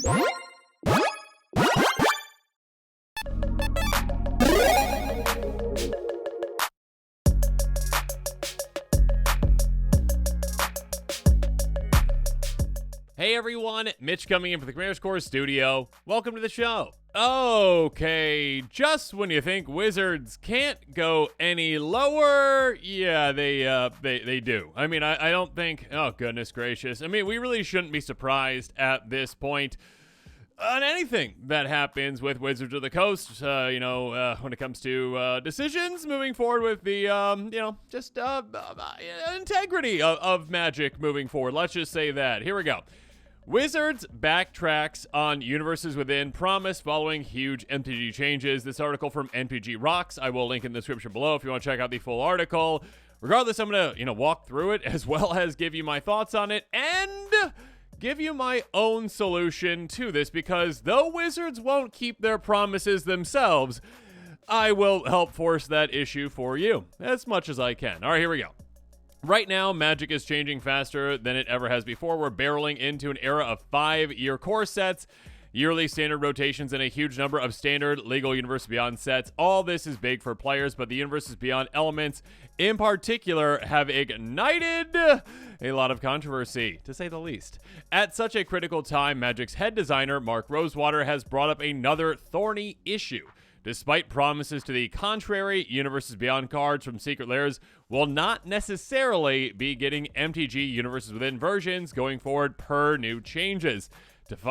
Hey everyone, Mitch coming in for the Commander's Core studio. Welcome to the show. Okay, just when you think Wizards can't go any lower, yeah, they do. I mean, I don't think, oh goodness gracious. I mean, we really shouldn't be surprised at this point on anything that happens with Wizards of the Coast, when it comes to decisions moving forward with the, integrity of Magic moving forward. Let's just say that. Here we go. Wizards backtracks on Universes Within promise following huge MTG changes. This article from NPG Rocks, I will link in the description below if you want to check out the full article. Regardless, I'm going to, walk through it as well as give you my thoughts on it and give you my own solution to this, because though Wizards won't keep their promises themselves, I will help force that issue for you as much as I can. All right, here we go. Right now, Magic is changing faster than it ever has before. We're barreling into an era of 5-year core sets, yearly standard rotations, and a huge number of standard legal Universes Beyond sets. All this is big for players, but the Universes Beyond elements in particular have ignited a lot of controversy, to say the least. At such a critical time, Magic's head designer, Mark Rosewater, has brought up another thorny issue. Despite promises to the contrary, Universes Beyond cards from Secret Lairs will not necessarily be getting MTG Universes Within versions going forward per new changes.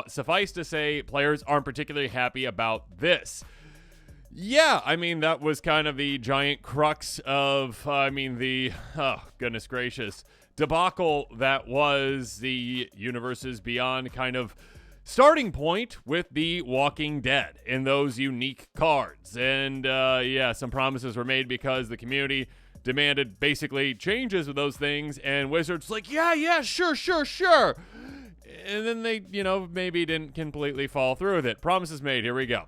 Suffice to say, players aren't particularly happy about this. Yeah, I mean, that was kind of the giant crux of, goodness gracious, debacle that was the Universes Beyond kind of starting point with the Walking Dead in those unique cards. And some promises were made because the community demanded basically changes with those things, and Wizards like, yeah, sure. And then they, maybe didn't completely follow through with it. Promises made, here we go.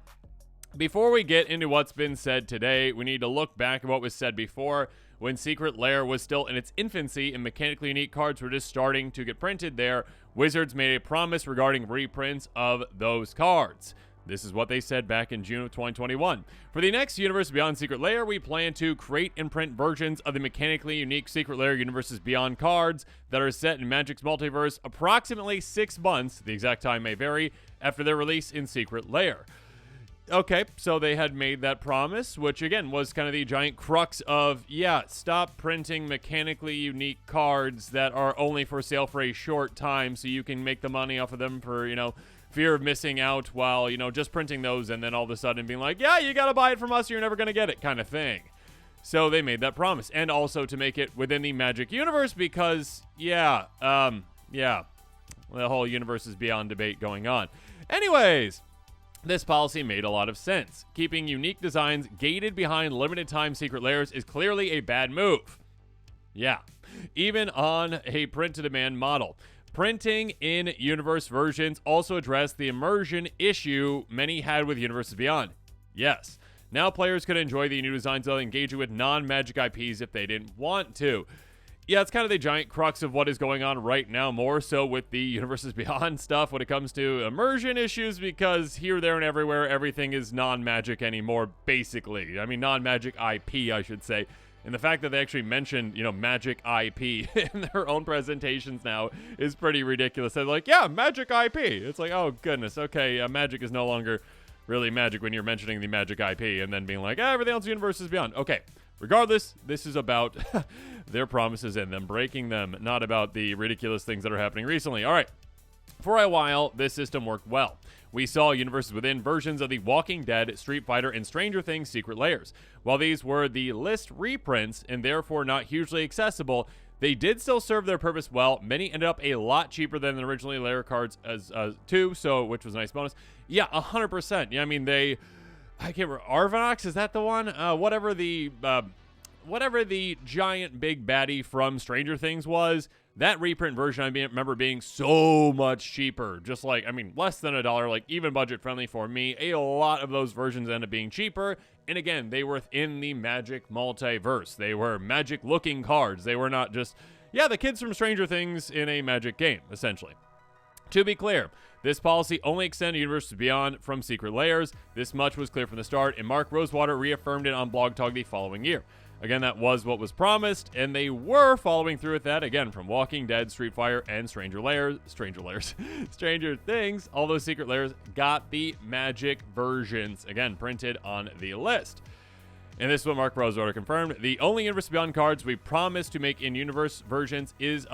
Before we get into what's been said today, we need to look back at what was said before, when Secret Lair was still in its infancy and mechanically unique cards were just starting to get printed there. Wizards made a promise regarding reprints of those cards. This is what they said back in June of 2021. For the next Universe Beyond Secret Lair, we plan to create and print versions of the mechanically unique Secret Lair Universes Beyond cards that are set in Magic's multiverse approximately 6 months, the exact time may vary, after their release in Secret Lair. Okay, so they had made that promise, which again was kind of the giant crux of, stop printing mechanically unique cards that are only for sale for a short time so you can make the money off of them for, fear of missing out while, just printing those and then all of a sudden being like, you got to buy it from us or you're never going to get it kind of thing. So they made that promise, and also to make it within the Magic universe because, the whole Universes Beyond debate going on. Anyways, this policy made a lot of sense. Keeping unique designs gated behind limited time Secret Lairs is clearly a bad move. Yeah, even on a print-to-demand model. Printing in universe versions also addressed the immersion issue many had with Universes Beyond. Yes, now players could enjoy the new designs while engaging with non-Magic IPs if they didn't want to. Yeah, it's kind of the giant crux of what is going on right now, more so with the Universes Beyond stuff when it comes to immersion issues, because here, there, and everywhere, everything is non-Magic anymore, basically. I mean, non-Magic IP, I should say. And the fact that they actually mentioned, Magic IP in their own presentations now is pretty ridiculous. They're like, Magic IP. It's like, oh, goodness, okay, Magic is no longer really Magic when you're mentioning the Magic IP, and then being like, everything else Universes Beyond. Okay. Regardless, this is about their promises and them breaking them, not about the ridiculous things that are happening recently. All right. For a while, this system worked well. We saw Universes Within versions of the Walking Dead, Street Fighter, and Stranger Things Secret Lairs. While these were the list reprints and therefore not hugely accessible, they did still serve their purpose well. Many ended up a lot cheaper than originally Lair cards too, which was a nice bonus. Yeah, 100%. Yeah, I mean, I can't remember. Arvanox, is that the one? Whatever the giant big baddie from Stranger Things was, that reprint version I remember being so much cheaper. Just less than $1, like even budget friendly for me. A lot of those versions ended up being cheaper. And again, they were within the Magic multiverse. They were Magic looking cards. They were not just, the kids from Stranger Things in a Magic game, essentially. To be clear, this policy only extended Universes Beyond from secret layers. This much was clear from the start, and Mark Rosewater reaffirmed it on Blog Talk the following year. Again, that was what was promised, and they were following through with that, again, from Walking Dead, Street Fighter, and Stranger Things. All those secret layers got the magic versions, again, printed on the list. And this is what Mark Rosewater confirmed. The only Universe Beyond cards we promised to make in-universe versions is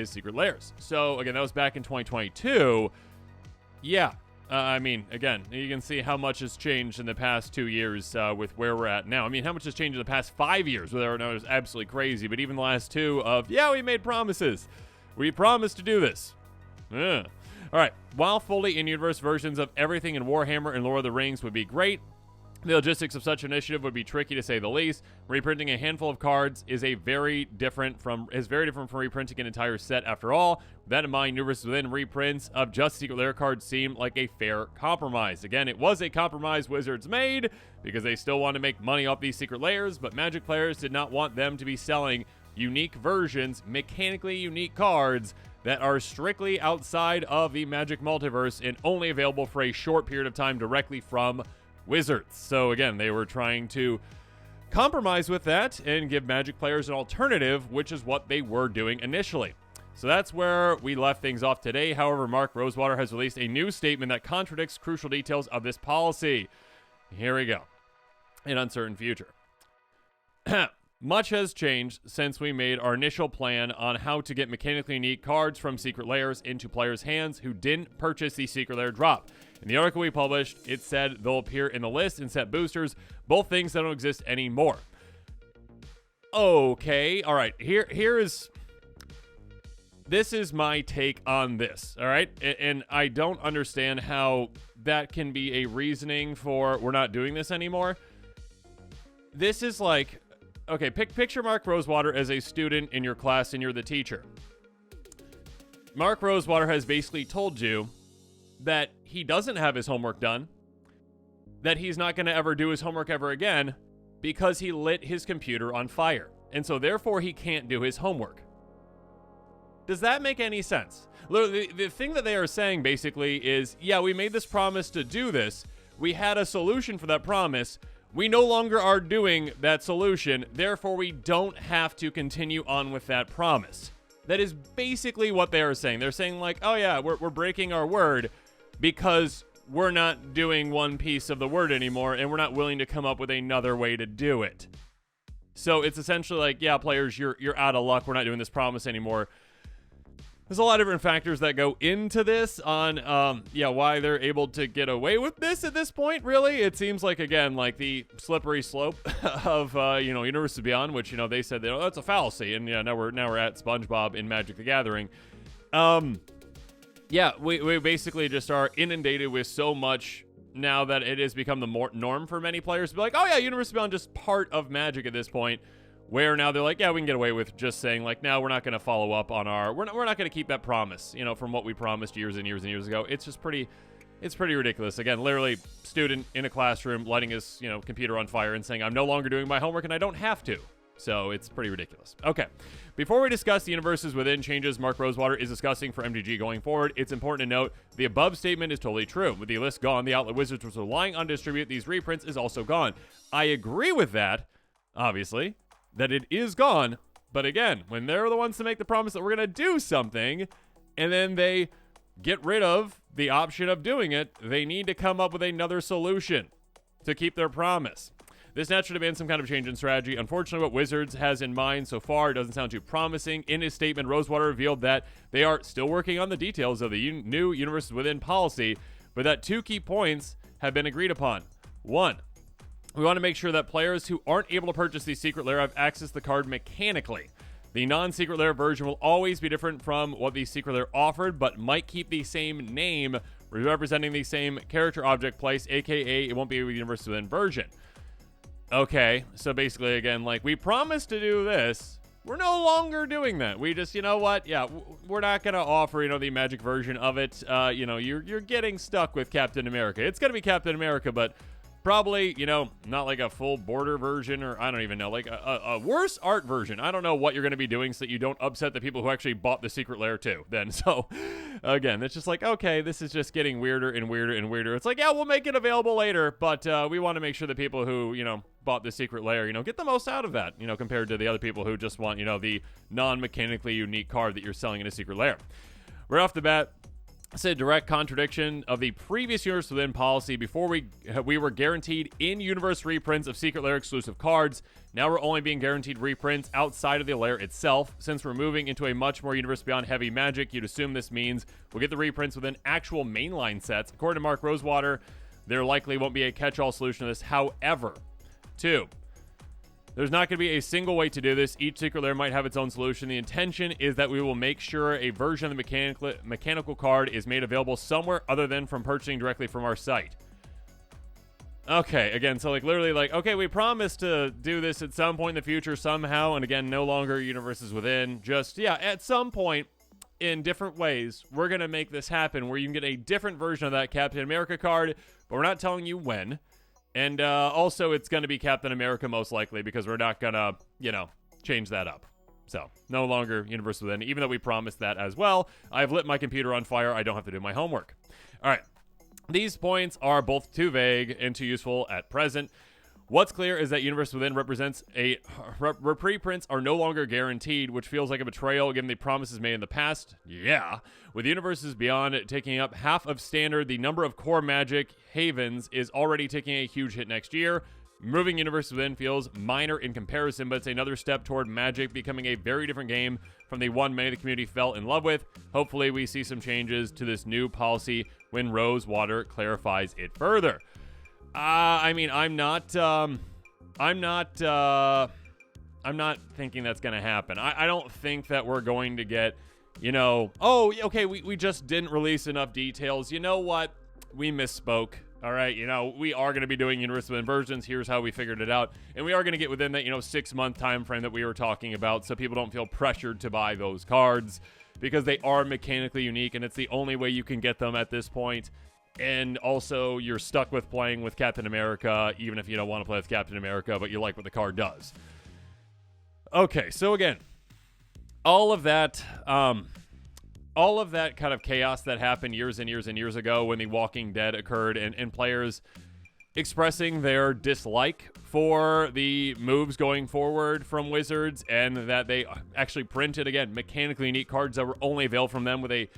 secret layers. So, again, that was back in 2022. Yeah. I mean, again, you can see how much has changed in the past 2 years with where we're at now. I mean, how much has changed in the past 5 years, whether or not it was absolutely crazy. But even the last two of, yeah, we made promises. We promised to do this. All right. While fully in-universe versions of everything in Warhammer and Lord of the Rings would be great, the logistics of such an initiative would be tricky to say the least. Reprinting a handful of cards is very different from reprinting an entire set after all. With that in mind, Universes Within reprints of just secret layer cards seem like a fair compromise. Again, it was a compromise Wizards made because they still want to make money off these secret layers, but Magic players did not want them to be selling unique versions, mechanically unique cards that are strictly outside of the Magic multiverse and only available for a short period of time directly from Wizards. So again, they were trying to compromise with that and give Magic players an alternative, which is what they were doing initially. So that's where we left things off today. However, Mark Rosewater has released a new statement that contradicts crucial details of this policy. Here we go. An uncertain future. Much has changed since we made our initial plan on how to get mechanically unique cards from secret layers into players' hands who didn't purchase the secret layer drop. In the article we published, it said they'll appear in the list and set boosters, both things that don't exist anymore. Okay, all right, this is my take on this, all right? And I don't understand how that can be a reasoning for we're not doing this anymore. This is like, okay, picture Mark Rosewater as a student in your class and you're the teacher. Mark Rosewater has basically told you that he doesn't have his homework done, that he's not going to ever do his homework ever again because he lit his computer on fire. And so therefore he can't do his homework. Does that make any sense? The thing that they are saying basically is, yeah, we made this promise to do this. We had a solution for that promise. We no longer are doing that solution. Therefore, we don't have to continue on with that promise. That is basically what they are saying. They're saying like, oh yeah, we're breaking our word because we're not doing one piece of the word anymore and we're not willing to come up with another way to do it. So it's essentially like, yeah, players, you're out of luck. We're not doing this promise anymore. There's a lot of different factors that go into this on, why they're able to get away with this at this point, really. It seems like, again, like the slippery slope of, Universes Beyond, which, they said, that's a fallacy. And, yeah, now we're at SpongeBob in Magic the Gathering. We basically just are inundated with so much now that it has become the norm for many players to be like, oh, yeah, Universes Beyond just part of Magic at this point. Where now they're like, yeah, we can get away with just saying like, no, we're not going to follow up on we're not going to keep that promise, from what we promised years and years and years ago. It's pretty ridiculous. Again, literally student in a classroom lighting his, computer on fire and saying, I'm no longer doing my homework and I don't have to. So it's pretty ridiculous. Okay. Before we discuss the Universes Within changes Mark Rosewater is discussing for MTG going forward, it's important to note the above statement is totally true. With the list gone, the outlet Wizards was relying on to distribute these reprints is also gone. I agree with that, obviously, that it is gone. But again, when they're the ones to make the promise that we're going to do something, and then they get rid of the option of doing it, they need to come up with another solution to keep their promise. This naturally demands some kind of change in strategy. Unfortunately, what Wizards has in mind so far doesn't sound too promising. In his statement, Rosewater revealed that they are still working on the details of the new Universes Within policy, but that two key points have been agreed upon. One, we want to make sure that players who aren't able to purchase the secret layer have access to the card mechanically. The non-secret layer version will always be different from what the secret layer offered, but might keep the same name, representing the same character object place, aka it won't be a Universes Within version. Okay, so basically, again, like, we promised to do this. We're no longer doing that. We just, we're not going to offer, the Magic version of it. You're getting stuck with Captain America. It's going to be Captain America, but probably, not like a full border version, or I don't even know, like a worse art version. I don't know what you're going to be doing so that you don't upset the people who actually bought the secret layer too then. So, Again, it's just like, okay, this is just getting weirder and weirder and weirder. It's like, yeah, we'll make it available later, but we want to make sure that people who, bought the secret layer, get the most out of that, compared to the other people who just want, the non-mechanically unique card that you're selling in a secret layer. Right off the bat, it's a direct contradiction of the previous Universe Within policy. Before we were guaranteed in-universe reprints of Secret Lair exclusive cards. Now we're only being guaranteed reprints outside of the lair itself. Since we're moving into a much more Universe Beyond heavy Magic, you'd assume this means we'll get the reprints within actual mainline sets. According to Mark Rosewater, there likely won't be a catch-all solution to this. However, 2. There's not going to be a single way to do this. Each secret lair might have its own solution. The intention is that we will make sure a version of the mechanical card is made available somewhere other than from purchasing directly from our site. Okay, again, so literally okay, we promised to do this at some point in the future somehow, and again, no longer Universes Within. Just, at some point, in different ways, we're going to make this happen where you can get a different version of that Captain America card, but we're not telling you when. And also, it's going to be Captain America most likely because we're not going to, change that up. So, no longer Universe Within, even though we promised that as well. I've lit my computer on fire. I don't have to do my homework. All right. These points are both too vague and too useful at present. What's clear is that Universe Within represents reprints are no longer guaranteed, which feels like a betrayal given the promises made in the past. Yeah. With Universes Beyond taking up half of standard, the number of core Magic havens is already taking a huge hit next year. Moving Universe Within feels minor in comparison, but it's another step toward Magic becoming a very different game from the one many of the community fell in love with. Hopefully we see some changes to this new policy when Rosewater clarifies it further. I'm not thinking that's going to happen. I don't think that we're going to get, we just didn't release enough details. You know what? We misspoke. All right. We are going to be doing Universe Within versions. Here's how we figured it out. And we are going to get within that, 6-month time frame that we were talking about. So people don't feel pressured to buy those cards because they are mechanically unique and it's the only way you can get them at this point. And also, you're stuck with playing with Captain America, even if you don't want to play with Captain America, but you like what the card does. Okay, so again, all of that kind of chaos that happened years and years and years ago when The Walking Dead occurred and players expressing their dislike for the moves going forward from Wizards and that they actually printed, again, mechanically unique cards that were only available from them with a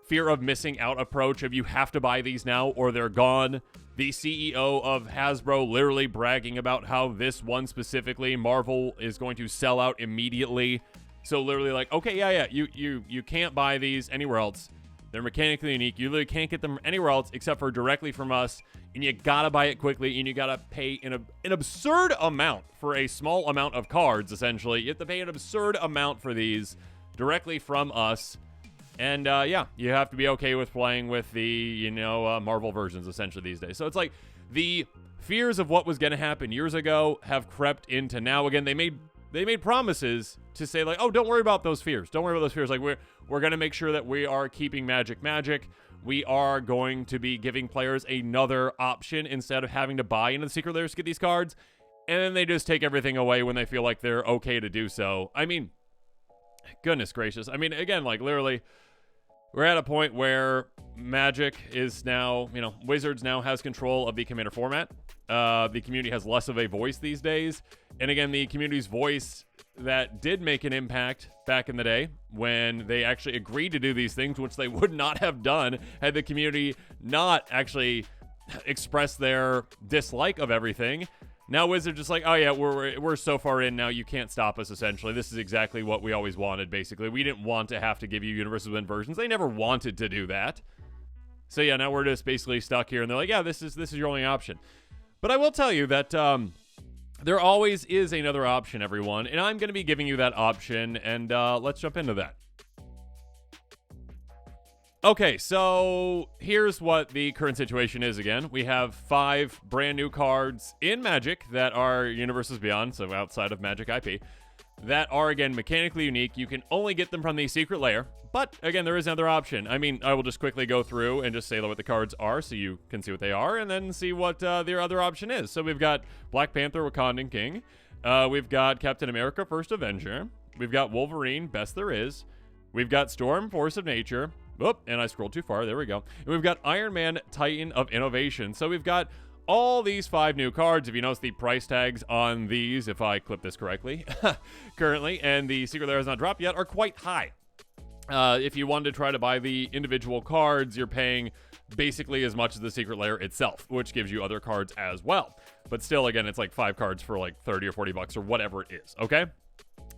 fear of missing out approach of you have to buy these now or they're gone. The CEO of Hasbro literally bragging about how this one specifically, Marvel, is going to sell out immediately. So literally okay, you can't buy these anywhere else. They're mechanically unique. You literally can't get them anywhere else except for directly from us. And you gotta buy it quickly and you gotta pay an absurd amount for a small amount of cards, essentially. You have to pay an absurd amount for these directly from us. And, you have to be okay with playing with the, Marvel versions, essentially, these days. So it's like the fears of what was going to happen years ago have crept into now. Again, they made promises to say, oh, don't worry about those fears. Don't worry about those fears. We're going to make sure that we are keeping Magic. We are going to be giving players another option instead of having to buy into the secret layers to get these cards. And then they just take everything away when they feel like they're okay to do so. I mean, goodness gracious. I mean, again, literally, we're at a point where Magic is now, Wizards now has control of the Commander format. The community has less of a voice these days. And again, the community's voice that did make an impact back in the day when they actually agreed to do these things, which they would not have done had the community not actually expressed their dislike of everything. Now Wizards just oh yeah, we're so far in now, you can't stop us, essentially. This is exactly what we always wanted, basically. We didn't want to have to give you Universes Within versions. They never wanted to do that. So yeah, now we're just basically stuck here, and they're yeah, this is your only option. But I will tell you that there always is another option, everyone, and I'm going to be giving you that option, and let's jump into that. Okay, so here's what the current situation is again. We have 5 brand new cards in Magic that are Universes Beyond, so outside of Magic IP, that are, again, mechanically unique. You can only get them from the secret layer, but, again, there is another option. I mean, I will just quickly go through and just say what the cards are so you can see what they are, and then see what their other option is. So we've got Black Panther, Wakandan King. We've got Captain America, First Avenger. We've got Wolverine, Best There Is. We've got Storm, Force of Nature. Oop, and I scrolled too far. There we go. And we've got Iron Man, Titan of Innovation. So we've got all these 5 new cards. If you notice the price tags on these, if I clip this correctly, currently, and the secret layer has not dropped yet, are quite high. If you wanted to try to buy the individual cards, you're paying basically as much as the secret layer itself, which gives you other cards as well. But still, again, it's like 5 cards for like 30 or 40 bucks or whatever it is, okay?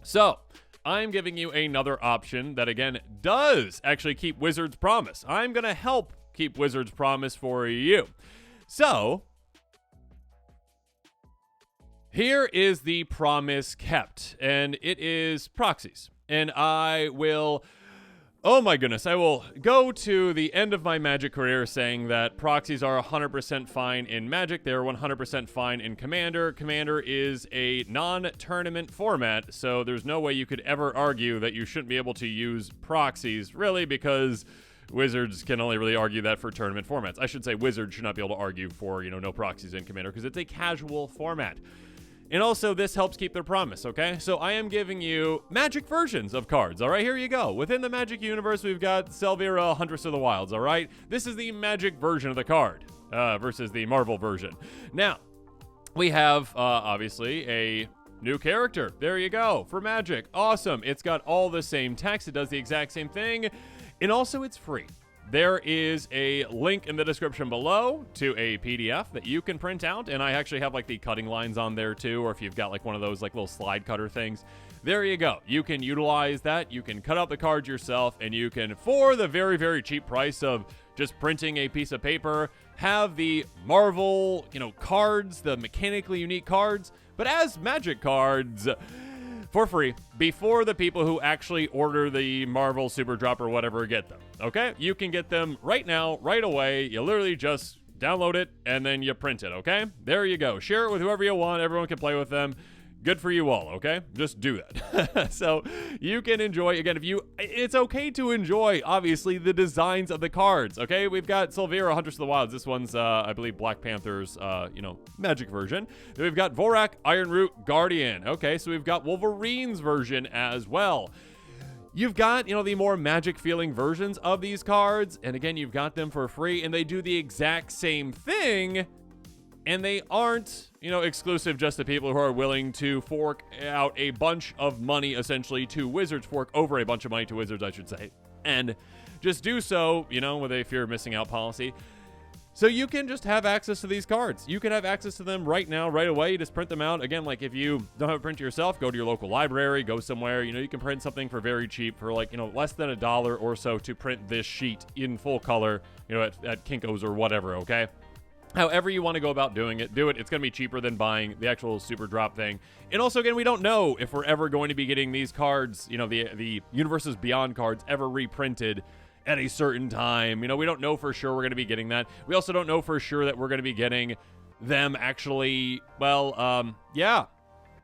So, I'm giving you another option that, again, does actually keep Wizard's promise. I'm going to help keep Wizard's promise for you. So, here is the promise kept, and it is proxies. And I will... Oh my goodness, I will go to the end of my Magic career saying that proxies are 100% fine in Magic. They're 100% fine in Commander. Commander is a non-tournament format, so there's no way you could ever argue that you shouldn't be able to use proxies, really, because Wizards can only really argue that for tournament formats. I should say Wizards should not be able to argue for, no proxies in Commander, because it's a casual format. And also, this helps keep their promise, okay? So I am giving you Magic versions of cards, all right? Here you go. Within the Magic universe, we've got Selvaira, Huntress of the Wilds, all right? This is the Magic version of the card versus the Marvel version. Now, we have, obviously, a new character. There you go, for Magic. Awesome. It's got all the same text. It does the exact same thing. And also, it's free. There is a link in the description below to a PDF that you can print out, and I actually have like the cutting lines on there too, or if you've got like one of those like little slide cutter things, there you go. You can utilize that. You can cut out the cards yourself, and you can, for the very, very cheap price of just printing a piece of paper, have the Marvel, cards, the mechanically unique cards, but as Magic cards for free before the people who actually order the Marvel Super Drop or whatever get them. Okay? You can get them right now, right away. You literally just download it and then you print it, okay? There you go. Share it with whoever you want. Everyone can play with them. Good for you all, okay? Just do that. So you can enjoy, again, it's okay to enjoy, obviously, the designs of the cards, okay? We've got Selvaira, Huntress of the Wilds. This one's, I believe, Black Panther's, Magic version. Then we've got Vorak, Ironroot, Guardian. Okay, so we've got Wolverine's version as well. You've got, the more Magic-feeling versions of these cards, and again, you've got them for free, and they do the exact same thing. And they aren't, exclusive just to people who are willing to fork out a bunch of money, essentially, to Wizards. Fork over a bunch of money to Wizards, I should say. And just do so, with a fear of missing out policy. So you can just have access to these cards. You can have access to them right now, right away. You just print them out. Again, like if you don't have a printer yourself, go to your local library, go somewhere. You can print something for very cheap for less than $1 or so to print this sheet in full color, at Kinko's or whatever, okay? However you want to go about doing it, do it. It's going to be cheaper than buying the actual Super Drop thing. And also, again, we don't know if we're ever going to be getting these cards, the Universes Beyond cards ever reprinted at a certain time. We don't know for sure we're going to be getting that. We also don't know for sure that we're going to be getting them actually,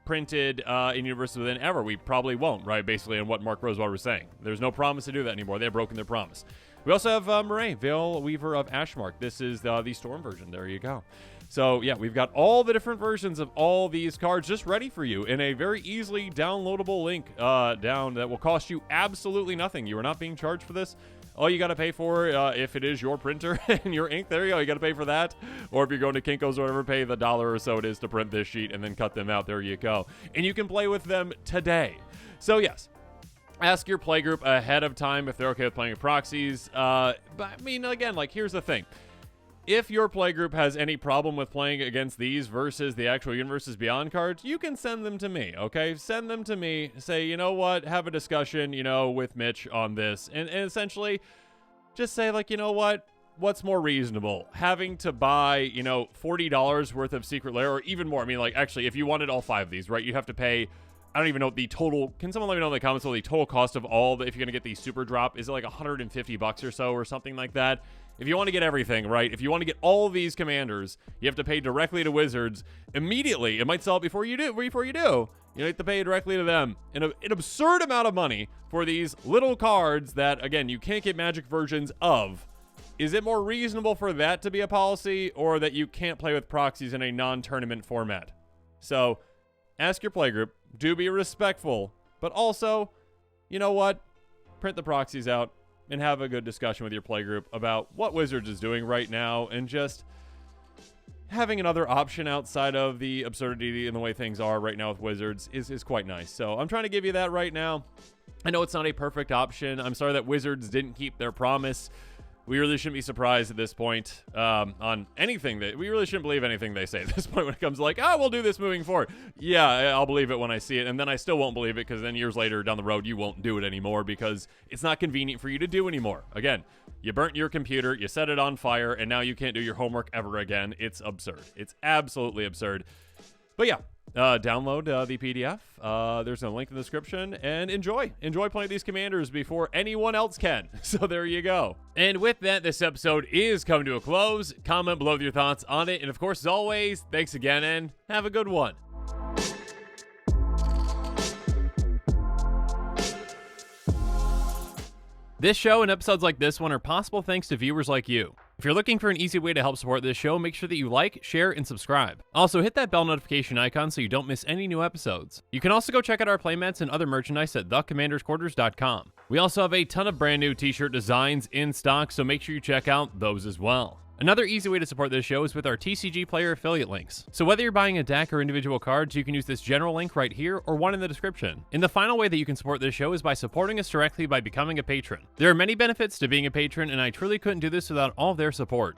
printed in Universes Within ever. We probably won't, right? Basically, on what Mark Rosewater was saying. There's no promise to do that anymore. They've broken their promise. We also have Murray, Veil Weaver of Ashmark. This is the Storm version. There you go. So, yeah, we've got all the different versions of all these cards just ready for you in a very easily downloadable link down that will cost you absolutely nothing. You are not being charged for this. All you got to pay for, if it is your printer and your ink, there you go. You got to pay for that. Or if you're going to Kinko's or whatever, pay the $1 or so it is to print this sheet and then cut them out. There you go. And you can play with them today. So, yes. Ask your playgroup ahead of time if they're okay with playing with proxies. But I mean, again, here's the thing. If your playgroup has any problem with playing against these versus the actual Universes Beyond cards, you can send them to me, okay? Send them to me. Say, you know what? Have a discussion, with Mitch on this. And essentially, just say, you know what? What's more reasonable? Having to buy, $40 worth of Secret Lair or even more. I mean, actually, if you wanted all 5 of these, right, you have to pay... I don't even know the total. Can someone let me know in the comments what the total cost of all if you're going to get the Super Drop? Is it $150 or so or something like that? If you want to get everything, right? If you want to get all of these commanders, you have to pay directly to Wizards immediately. It might sell it before you do. You have to pay directly to them an absurd amount of money for these little cards that, again, you can't get Magic versions of. Is it more reasonable for that to be a policy or that you can't play with proxies in a non-tournament format? So, ask your playgroup. Do be respectful, but also, you know what? Print the proxies out. and have a good discussion with your playgroup about what Wizards is doing right now, and just having another option outside of the absurdity and the way things are right now with Wizards is quite nice. So I'm trying to give you that right now. I know it's not a perfect option. I'm sorry that Wizards didn't keep their promise. We really shouldn't be surprised at this point on anything we really shouldn't believe anything they say at this point when it comes to like, oh, we'll do this moving forward. Yeah, I'll believe it when I see it, and then I still won't believe it because then years later down the road you won't do it anymore because it's not convenient for you to do anymore. Again, you burnt your computer, you set it on fire, and now you can't do your homework ever again. It's absurd. It's absolutely absurd. But yeah, download the PDF. There's a link in the description, and enjoy playing these commanders before anyone else can. So there you go. And with that, this episode is coming to a close. Comment below with your thoughts on it, and of course, as always, thanks again, and have a good one. This show and episodes like this one are possible thanks to viewers like you. If you're looking for an easy way to help support this show, make sure that you like, share, and subscribe. Also, hit that bell notification icon so you don't miss any new episodes. You can also go check out our playmats and other merchandise at thecommandersquarters.com. We also have a ton of brand new t-shirt designs in stock, so make sure you check out those as well. Another easy way to support this show is with our TCG Player affiliate links. So whether you're buying a deck or individual cards, you can use this general link right here or one in the description. And the final way that you can support this show is by supporting us directly by becoming a patron. There are many benefits to being a patron, and I truly couldn't do this without all of their support.